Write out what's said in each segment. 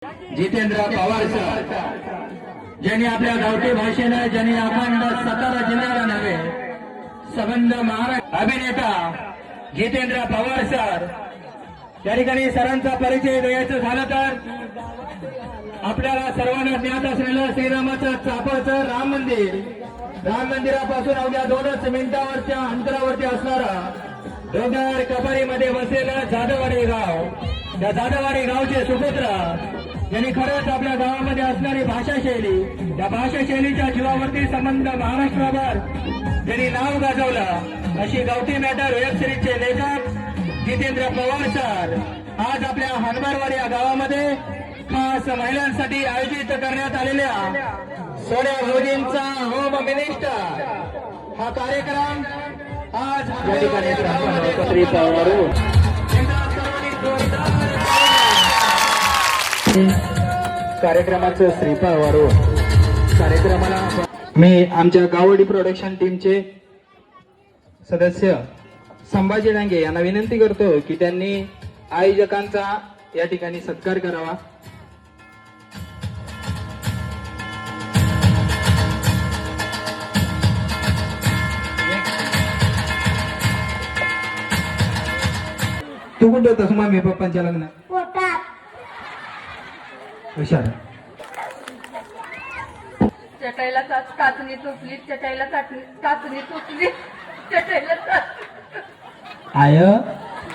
Jitendra Pawar sir, ज्यांनी आपल्या गावठी भाषेनं ज्यांनी अखंड सातारा जिल्ह्याला नव्हे संबंध महाराष्ट्र अभिनेता जितेंद्र पवार सर, त्या ठिकाणी सरांचा परिचय द्यायचं झालं तर आपल्याला सर्वांना ज्ञात असलेलं श्रीरामाचं चाफळचं राम मंदिरापासून अवघ्या 2च मिनिटावरच्या अंतरावरती असणारा डोंगर कपारीमध्ये वसलेलं जाधववाडी गाव, त्या जाधववाडी गावचे सुपुत्र यांनी खरंच आपल्या गावामध्ये असणारी भाषाशैली, त्या भाषाशैलीच्या जीवावरती संबंध महाराष्ट्रभर ज्यांनी नाव गाजवलं अशी गावठी मॅटर वेब सिरीजचे लेखक जितेंद्र पवार सर आज आपल्या हनबारवाडी या गावामध्ये खास महिलांसाठी आयोजित करण्यात आलेल्या सोन्या मोदींचा होम मिनिस्टर हा कार्यक्रम आज या ठिकाणी कार्यक्रमाचं श्रीफळवरून कार्यक्रमाला मी आमच्या गावडी प्रोडक्शन टीमचे सदस्य संभाजी डांगे यांना विनंती करतो की त्यांनी आयोजकांचा या ठिकाणी सत्कार करावा. तू कुठं होतास मम्मी पप्पांच्या लग्न? हुशार. चटाईला काचणी तुटली, चटाईला काचणी तुटली, चटाईला आय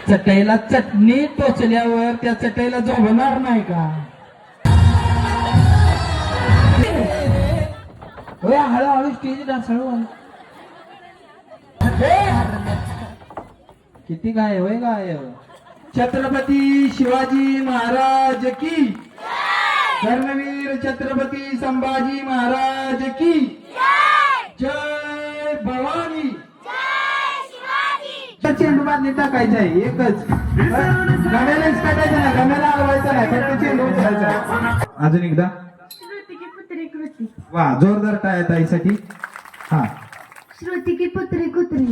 चटईला चटणी टोचल्यावर त्या चटईला झोपणार नाही का? होय, हळूहळू स्टेज ढासळू. किती काय होय काय? छत्रपती शिवाजी महाराज की, धर्मवीर छत्रपती संभाजी महाराज की जय भवानी. चेंडू बांधणी टाकायचं आहे एकच, गम्यालाच टाकायचं नाही, गम्याला हलवायचं नाही, फक्त चेंडू उचलायचा. अजून एकदा श्रुती की पुत्री कृती, वा, जोरदार टाळ्या ताईसाठी. हा, श्रुती की पुत्री कृती.